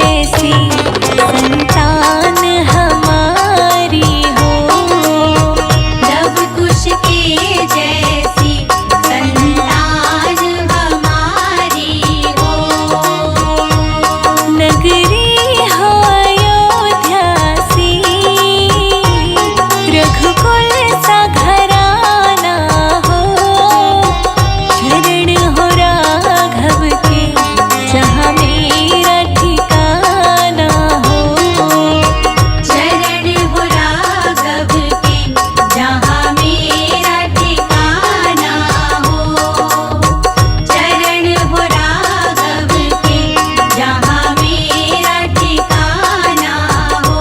जैसी संतान हमारी हो। लव कुश के जैसी संतान हमारी हो। नगरी हो अयोध्या सी, रघुकुल सा घराना हो। शरण हो राघव के जहाँ मेरा ठिकाना हो। शरण हो राघव के जहाँ मेरा ठिकाना हो। शरण हो राघव के जहाँ मेरा ठिकाना हो।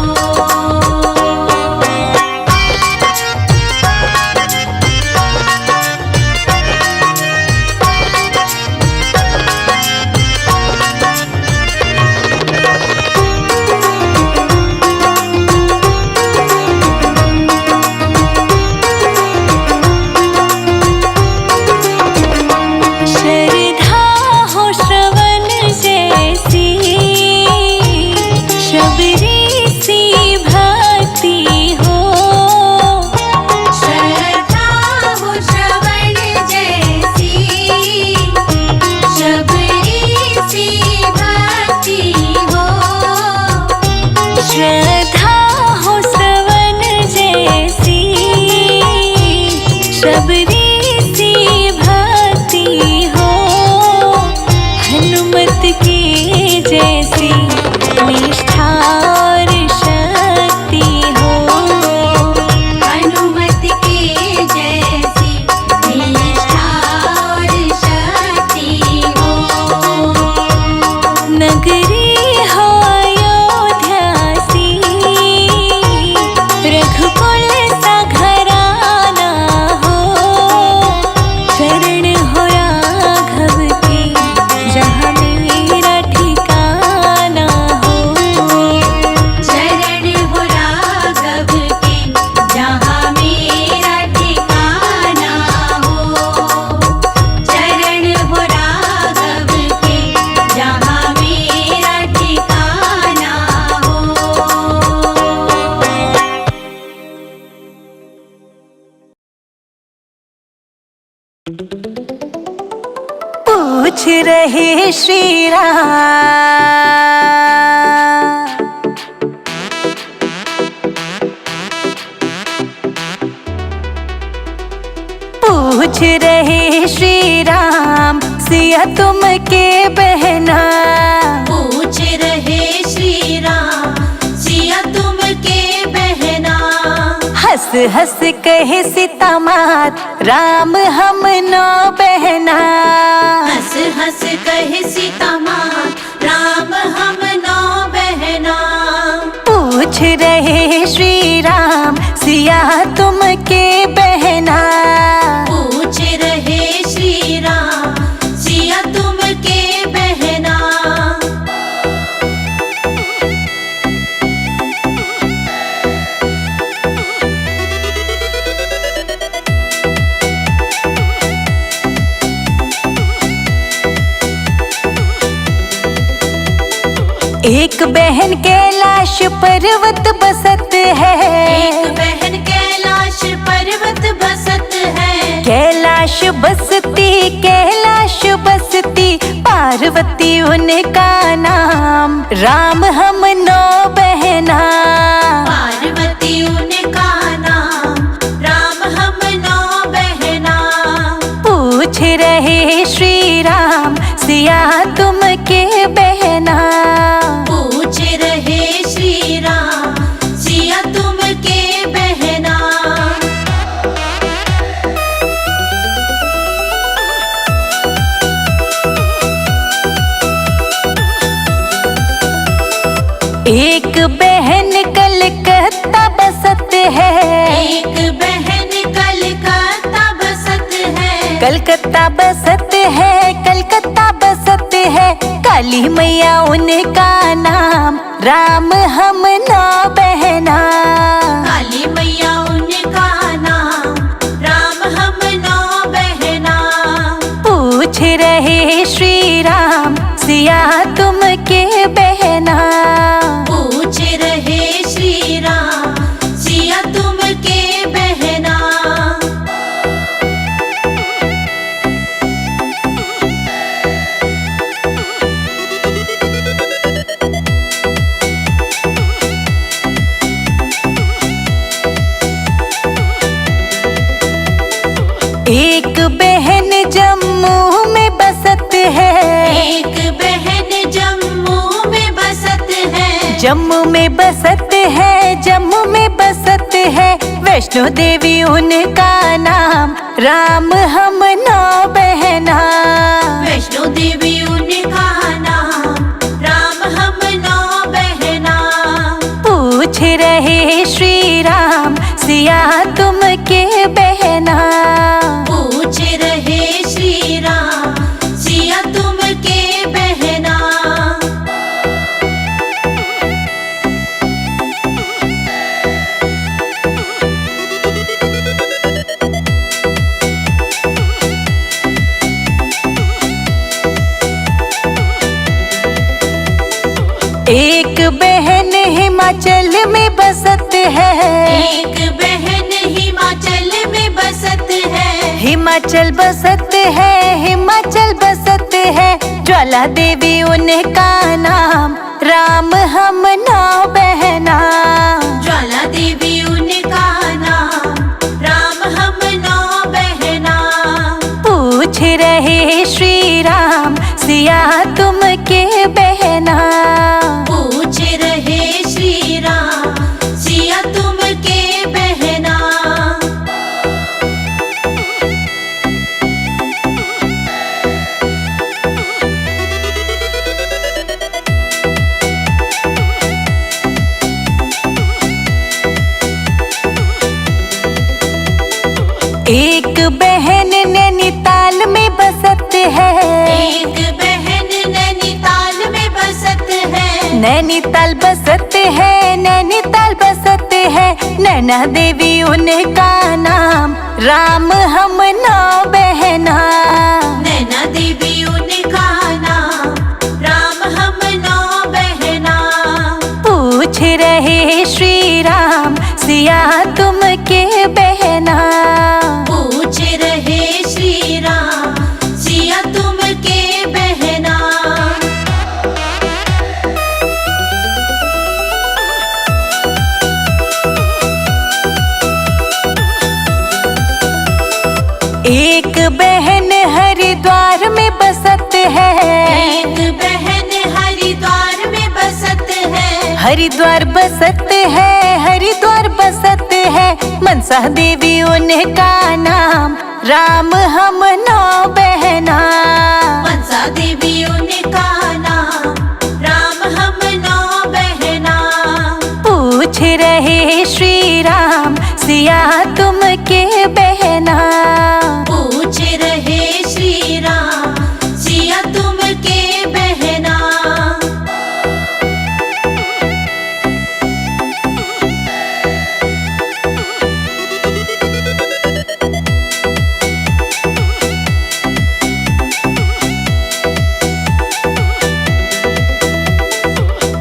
श्रद्धा हो श्रवण जैसी, शबरी सी भक्ति हो। श्रद्धा हो श्रवण जैसी, शबरी सी भक्ति हो। श्रद्धा हो श्रवण जैसी, शबरी सी भक्ति हो। हनुमत के जैसी निष्ठा और शक्ति हो। हनुमत के जैसी निष्ठा और शक्ति हो। नगरी हो अयोध्या सी, रघुकुल सा घराना हो। शरण हो राघव के जहाँ मेरा ठिकाना हो। शरण हो राघव के जहाँ मेरा ठिकाना हो। शरण हो राघव के जहाँ मेरा ठिकाना हो। पूछ रहे श्री राम, पूछ रहे श्री राम, सिया तुम के बहना। पूछ रहे श्री राम, सिया तुम के बहना। हंस हंस कहे सीता मात, राम हम नो बहना। हंस हंस कहे सीता माँ, राम हम नौ बहना। पूछ रहे श्री राम, सिया तुम के बहना। पूछ रहे श्री राम, सिया तुम के बहना। एक बहन कैलाश पर्वत बसत है। एक बहन कैलाश पर्वत बसत है। कैलाश बसती कैलाश बसती, पार्वती उनका नाम। राम हम नो बहना। पार्वती उनका नाम, राम हम नौ बहना। पूछ रहे श्री राम, सिया तुम के बहना। पूछ रहे श्री राम, सिया तुम के बहना। एक बहन कलकत्ता बसत है। एक बहन कलकत्ता बसत है। कलकत्ता बसत है कलकत्ता बसत है, काली मैया उनका नाम। राम हम नो बहना। काली मैया उनका नाम, राम हम नौ बहना। पूछ रहे श्री राम, सिया तुम के बहना। एक बहन जम्मू में बसत है, एक बहन जम्मू में बसत है, जम्मू में बसत है, जम्मू में बसत है। वैष्णो देवी उनका नाम, राम हम 9 बहना। वैष्णो देवी उनका नाम, राम हम 9 बहना। पूछ रहे श्री राम, सिया तुम के बहना। पूछ रहे श्री राम, सिया तुम के बहना। एक बहन हिमाचल में बसत है, एक बहन हिमाचल में बसत है, हिमाचल बसत है, हिमाचल बसत है। ज्वाला देवी उनका नाम, राम हम 9 बहना। ज्वाला देवी उनका नाम, राम हम 9 बहना। पूछ रहे श्री राम, सिया तुम के बहना। पूछ रहे श्री राम, सिया तुम के बहना। एक बहन नैनीताल में बसत है, एक बहन नैनीताल में बसत है, नैनीताल बसत है, नैनीताल बसत है। नैना देवी उनका नाम, राम हम 9 बहना। नैना देवी उनका नाम, राम हम 9 बहना। पूछ रहे श्री राम, सिया तुम के बहना। पूछ रहे श्री राम, सिया तुम के बहना। एक बहन हरिद्वार में बसत है, एक बहन हरिद्वार में बसत है, हरिद्वार बसत है, हरिद्वार बसत है। मनसा देवी उनका नाम, राम हम 9 बहना। मनसा देवी उनका नाम, राम हम 9 बहना। पूछ रहे श्री राम, सिया तुम के बहना। पूछ रहे श्री राम, सिया तुम के बहना।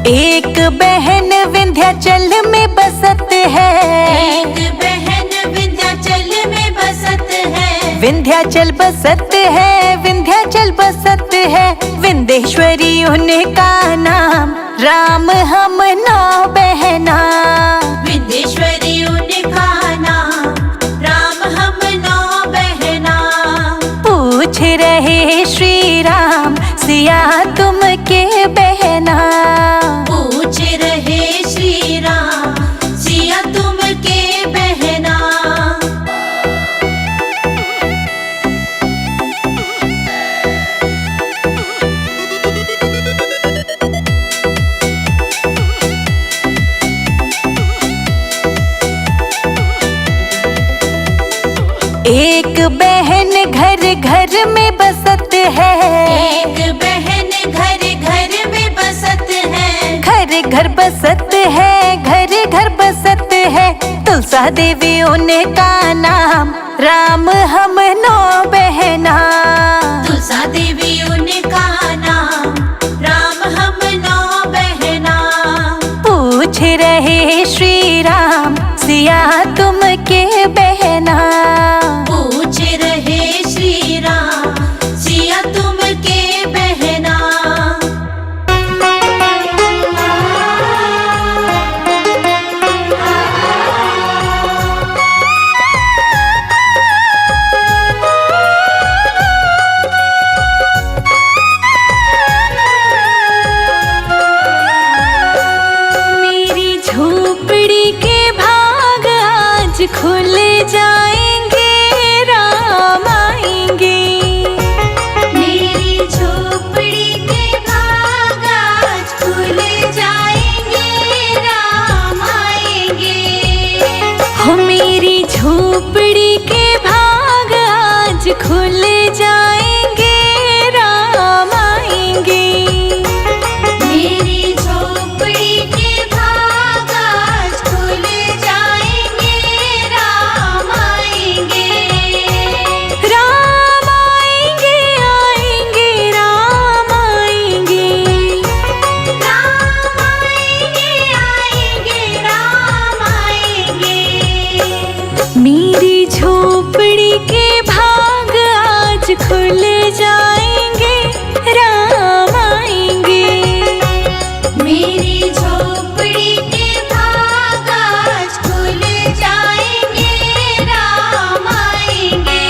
एक बहन विंध्याचल में बसत है, एक बहन विंध्याचल में बसत है, विंध्याचल बसत है, विंध्याचल बसत है। विंध्येश्वरी उनका नाम, राम हम 9 बहना। विंध्येश्वरी उनका नाम, राम हम 9 बहना। पूछ रहे श्री राम, सिया तुम के बहना। पूछ रहे श्री राम, सिया तुम के बहना। एक बहन घर घर में बसत है, एक बहन घर घर में बसत है, घर घर बसत है, घर घर बसत है। तुलसा देवी उनका नाम, राम हम 9 बहना। तुलसा देवी उनका नाम, राम हम 9 बहना। पूछ रहे श्री राम, सिया तुम के बहना। पूछ रहे श्री राम, सिया तुम के बहना। खुल जाएंगे, राम आएंगे। मेरी झोपड़ी के भाग आज खुल जाएंगे, राम आएंगे। हो मेरी झोपड़ी के भाग आज खुल जाएंगे, राम आएंगे। मेरी झोपड़ी के भाग आज खुल जाएंगे, राम आएंगे। राम आएंगे, आएंगे, राम आएंगे। राम आएंगे, आएंगे, राम आएंगे। मेरी झोपड़ी के भाग आज खुल जाएंगे, राम आएंगे। मेरी झोपड़ी के भाग आज खुल जाएंगे, राम आएंगे।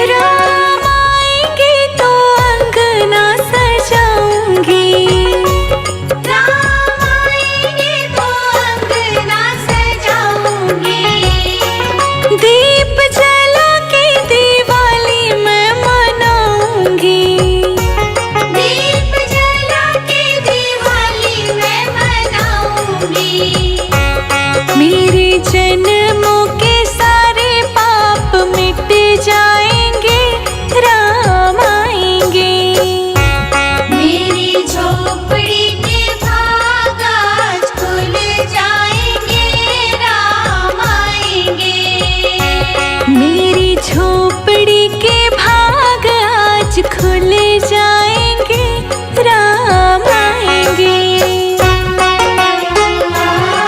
राम आएंगे तो अंगना सजाऊंगी, राम आएंगे तो अंगना सजाऊंगी। दीप जला के दिवाली मैं मनाऊंगी। दीप जला के दिवाली मैं मनाऊंगी। मेरे जन्मों के सारे पाप मिट जाएंगे, राम आएंगे। मेरी झोपड़ी के भाग आज खुल जाएंगे, राम आएंगे। मेरी झोपड़ी के भाग आज खुल जाएंगे, राम आएंगे। आ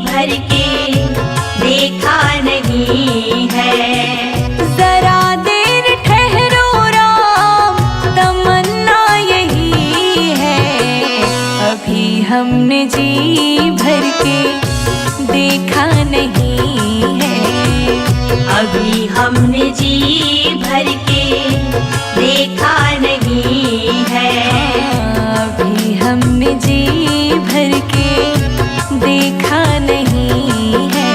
भर के देखा नहीं है। जरा देर ठहरो राम, तमन्ना यही है, अभी हमने जी भर के देखा नहीं है। अभी हमने जी भर के देखा नहीं है। अभी हमने जी भर के देखा नहीं है।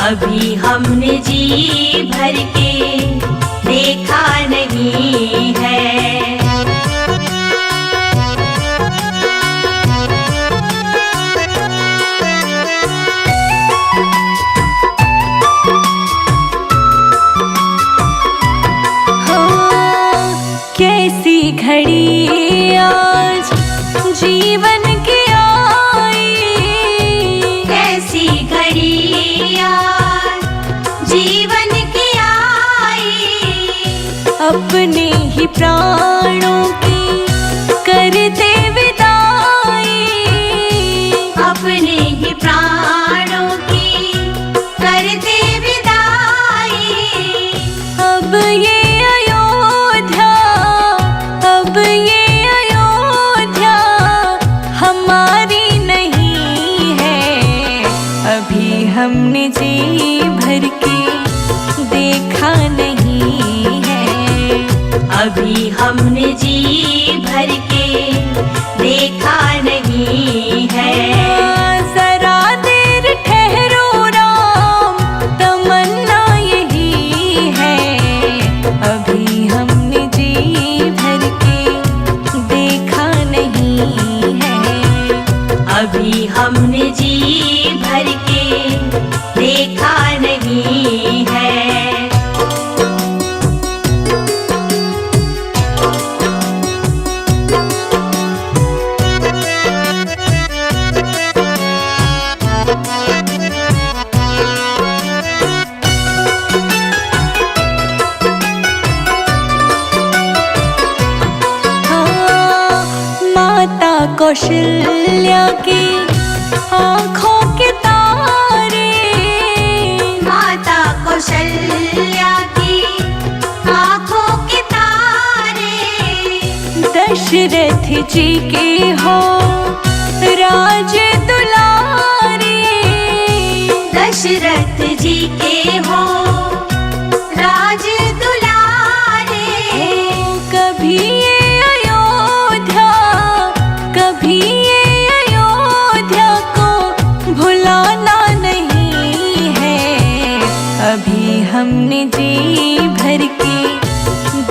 अभी हमने जी भर के देखा नहीं है। कैसी घड़ी आज जीवन की आई, कैसी घड़ी आज जीवन की आई। अपने ही प्राणों की करते विदाई, अपने ही प्राणों की करते विदाई। अब ये हमने जी भर के देखा नहीं है। अभी हमने जी भर के देखा नहीं है। जरा देर ठहरो राम, तमन्ना यही है, अभी हमने जी भर के देखा नहीं है। अभी हमने जी भर के देखा नहीं है। माता कौशल्या की आँखों के तारे, माता कौशल्या की आँखों के तारे। दशरथ जी के हो राज दुलारे, दशरथ जी के हो राज दुलारे। कभी ये अयोध्या, कभी ये अयोध्या को भुलाना नहीं है। अभी हमने जी भर के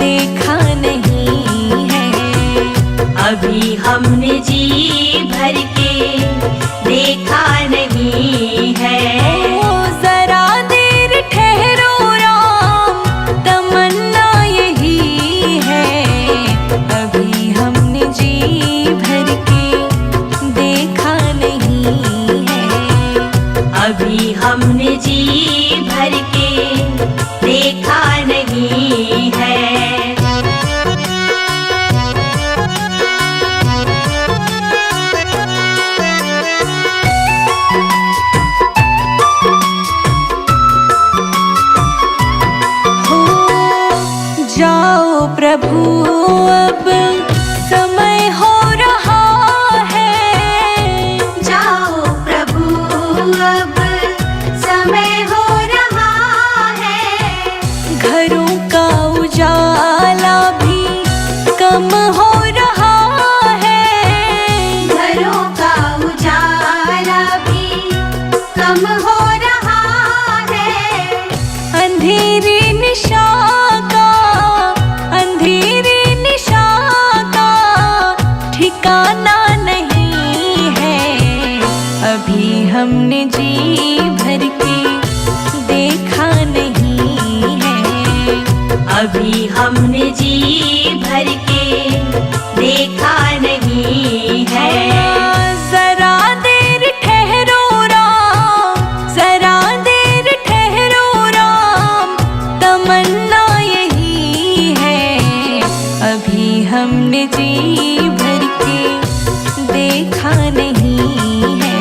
देखा नहीं है। अभी हमने जी भर के देखा नहीं है। जरा देर ठहरो राम, तमन्ना यही है, अभी हमने जी भर के देखा नहीं है। अभी हमने जी भर के देखा नहीं है। जाओ प्रभु अब समय हो रहा है, जाओ प्रभु अब समय हो रहा है। घरों का उजाला भी कम हो रहा है, घरों का उजाला भी कम हो रहा है। अंधेरी निशा का, अंधेरी निशा का ठिकाना नहीं है। अभी हमने जी भर के देखा नहीं है। अभी हमने जी भर के देखा नहीं है। जरा देर ठहरो राम, जरा देर ठहरो राम, तमन्ना यही है, अभी हमने जी भर के देखा नहीं है।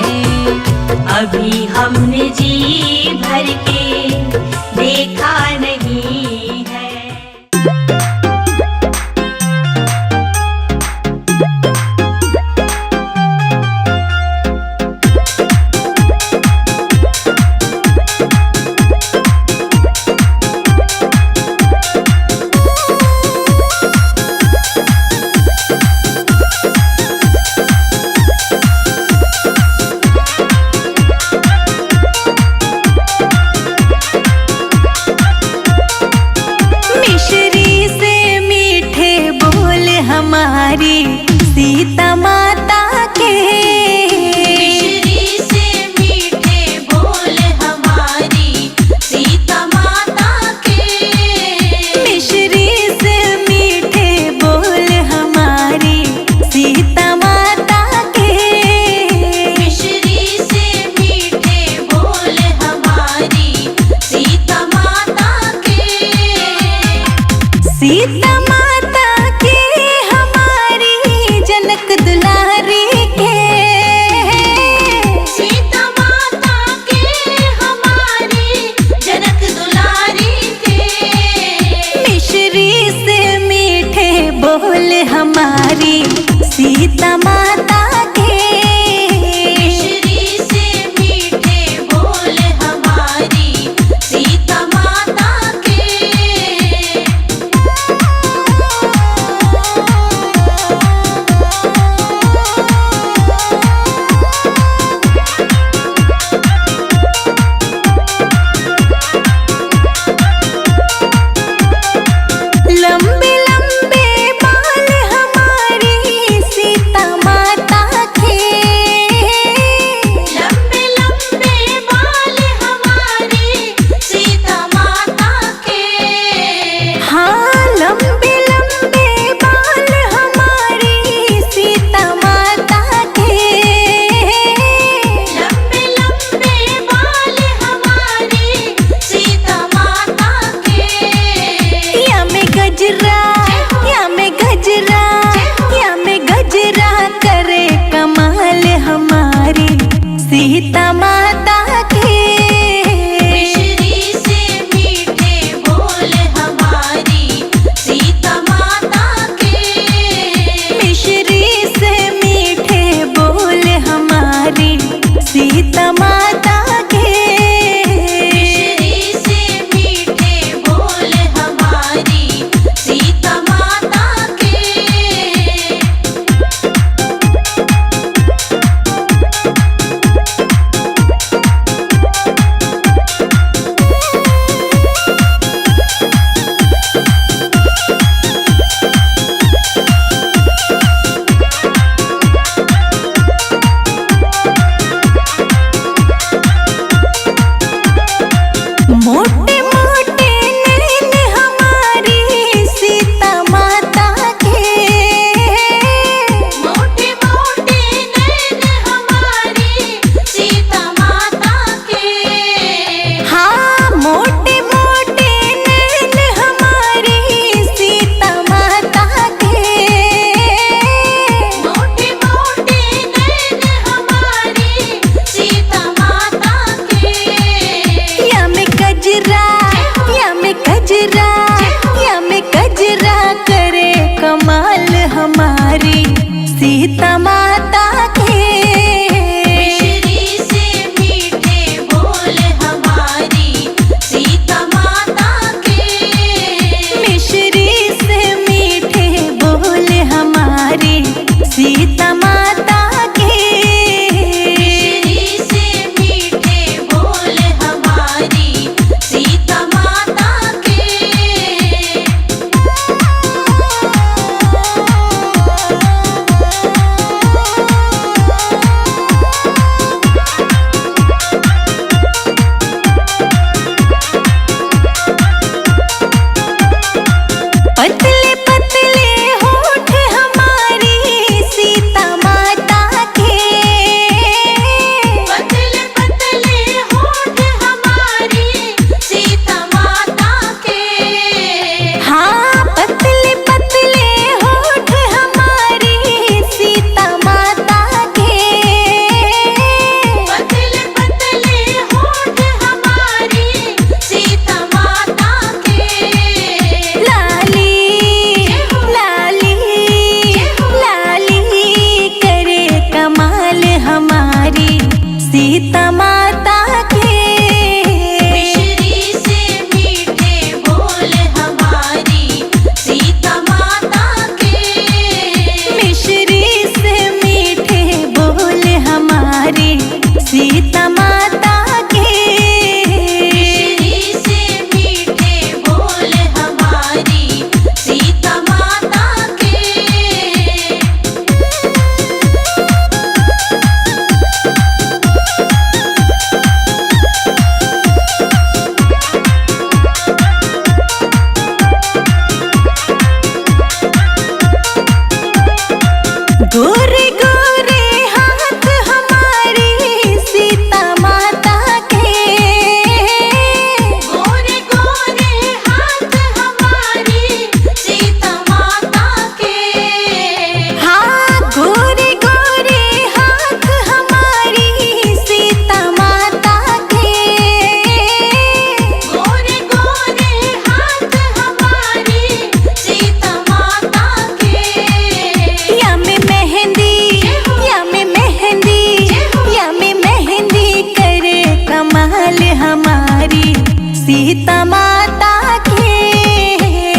माता के।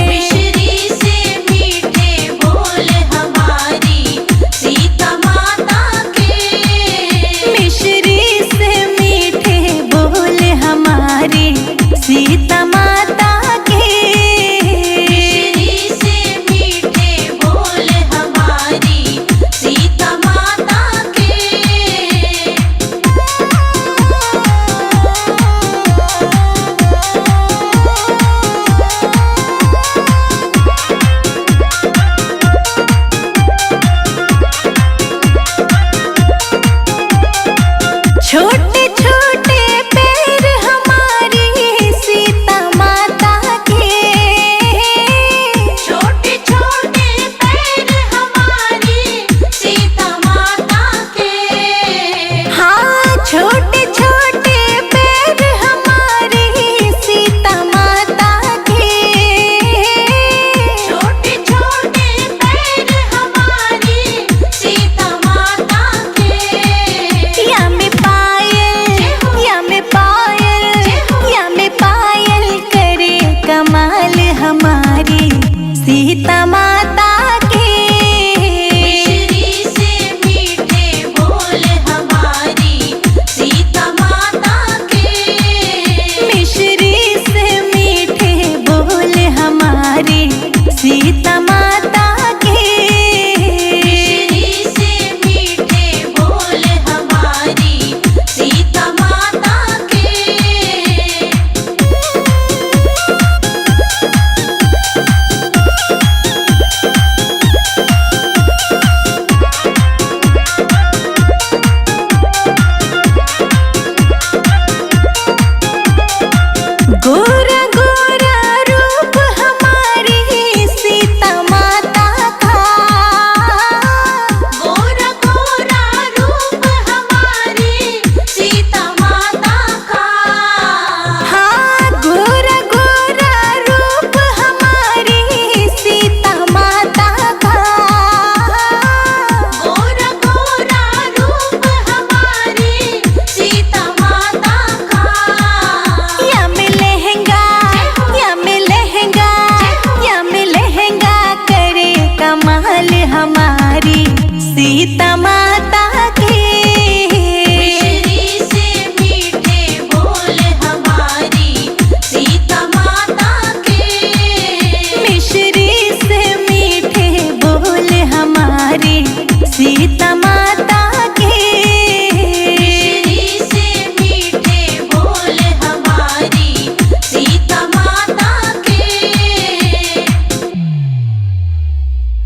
मिश्री से मीठे बोल हमारी सीता माता के। मिश्री से मीठे बोल हमारी सीता माता